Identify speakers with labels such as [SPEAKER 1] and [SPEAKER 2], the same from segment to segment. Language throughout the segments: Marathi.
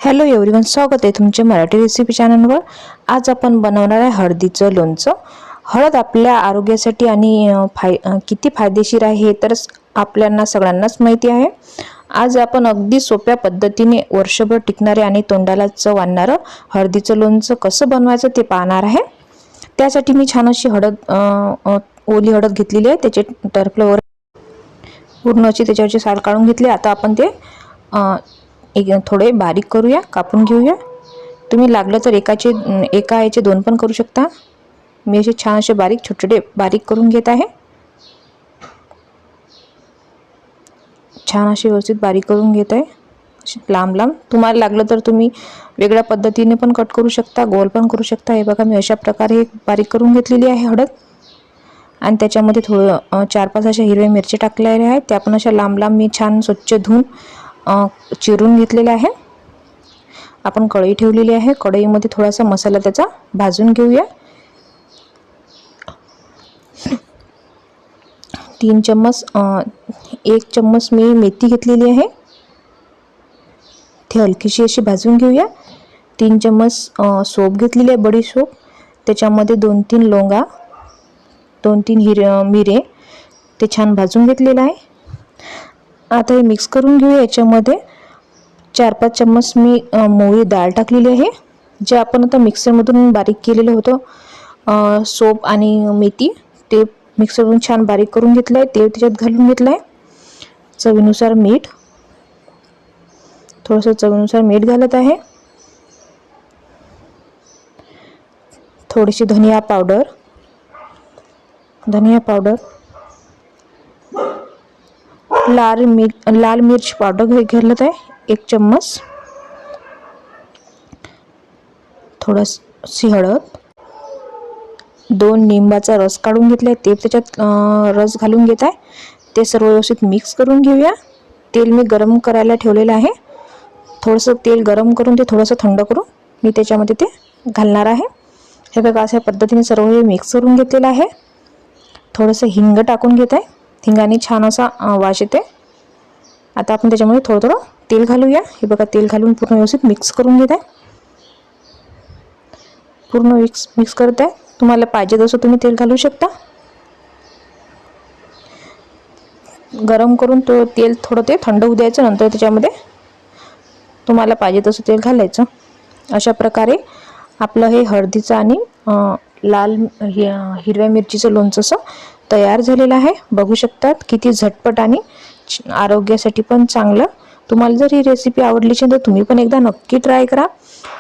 [SPEAKER 1] हॅलो एव्हरीवन, स्वागत आहे तुमच्या मराठी रेसिपी चॅनलवर। आज आपण बनवणार आहे हळदीचं लोणचं। हळद आपल्या आरोग्यासाठी आणि किती फायदेशीर आहे हे तर आपल्याला सगळ्यांनाच माहिती आहे। आज आपण अगदी सोप्या पद्धतीने वर्षभर टिकणारे आणि तोंडाला चव आणणारं हळदीचं लोणचं कसं बनवायचं ते पाहणार आहे। त्यासाठी मी छान अशी ओली हळद घेतलेली आहे। त्याचे टरफलवर पूर्ण अशी त्याच्यावरची साल काढून घेतली। आता आपण ते थोडे बारीक करूया, कापून घेऊया। तुम्ही लागलं तर एका याचे दोन पण करू शकता। मी असे छान असे छोटे बारीक करून घेत आहे। छान असे व्यवस्थित बारीक करून घेत आहे, असे लांब लांब। तुम्हाला लागलं तर तुम्ही वेगळ्या पद्धतीने पण कट करू शकता, गोल पण करू शकता। हे बघा, मी अशा प्रकारे बारीक करून घेतलेली आहे हळद। आणि त्याच्यामध्ये थोडं 4-5 अशा हिरव्या मिरची टाकलेल्या आहेत। त्या पण अशा लांब लांब मी छान स्वच्छ धुवून चिरून घेतलेले आहे। आपण कढई ठेवलेली आहे। कढईमध्ये थोडासा मसाला त्याचा भाजून घेऊया। 1 चम्मच मी मेथी घेतलेली आहे, ती हलकीशी अशी भाजून घेऊया। 3 चम्मच सोप घेतलेली आहे, बडीशोप। त्याच्यामध्ये 2-3 लवंगा, 2-3 मिरे, ते छान भाजून घेतलेलं आहे। आता हे मिक्स करून घेऊया। याच्यामध्ये 4-5 चम्मच मी मोहरी डाळ टाकलेली आहे, जे आपण आता मिक्सरमधून बारीक केलेलं होतं। सोप आणि मेथी ते मिक्सरमधून छान बारीक करून घेतलं आहे, ते त्याच्यात घालून घेतलं आहे। चवीनुसार मीठ, थोडंसं चवीनुसार मीठ घालत आहे। थोडीशी धनिया पावडर, लाल मिर्च पावडर घालत आहे 1 चम्मच, थोडीशी हळद, 2 लिंबाचा रस काढून घेतलाय, ते त्याच्यात रस घालून घेत आहे। ते सर्व व्यवस्थित मिक्स करून घेऊया। तेल मी गरम करायला ठेवलेलं आहे। थोडंसं तेल गरम करून ते थोडंसं थंड करून मी त्याच्यामध्ये ते घालणार आहे। हे बघा, अशा पद्धतीने सर्व हे मिक्स करून घेतलेलं आहे। थोडंसं हिंग टाकून घेत आहे, हिंगाने छान असा वास येते। आता आपण त्याच्यामध्ये थोडं तेल घालूया। हे बघा, तेल घालून पूर्ण व्यवस्थित मिक्स करून घेत आहे। पूर्ण मिक्स करत आहे। तुम्हाला पाहिजे तसं तुम्ही तेल घालू शकता। गरम करून तेल थोडं ते थंड होऊ द्यायचं, नंतर त्याच्यामध्ये तुम्हाला पाहिजे तसं तेल घालायचं। अशा प्रकारे आपलं हे हळदीचं आणि लाल हिरव्या मिरचीचं लोणचं तयार झालेलं आहे। बघू शकतात किती झटपट आणि आरोग्यासाठी पण चांगलं। तुम्हाला जर ही रेसिपी आवडली असेल तर तुम्ही पण एकदा नक्की ट्राय करा।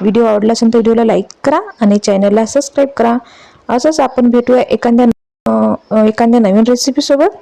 [SPEAKER 1] व्हिडिओ आवडला असेल तर व्हिडिओला लाईक करा आणि चॅनलला सबस्क्राईब करा। असंच आपण भेटूया एखाद्या नवीन रेसिपी सोबत।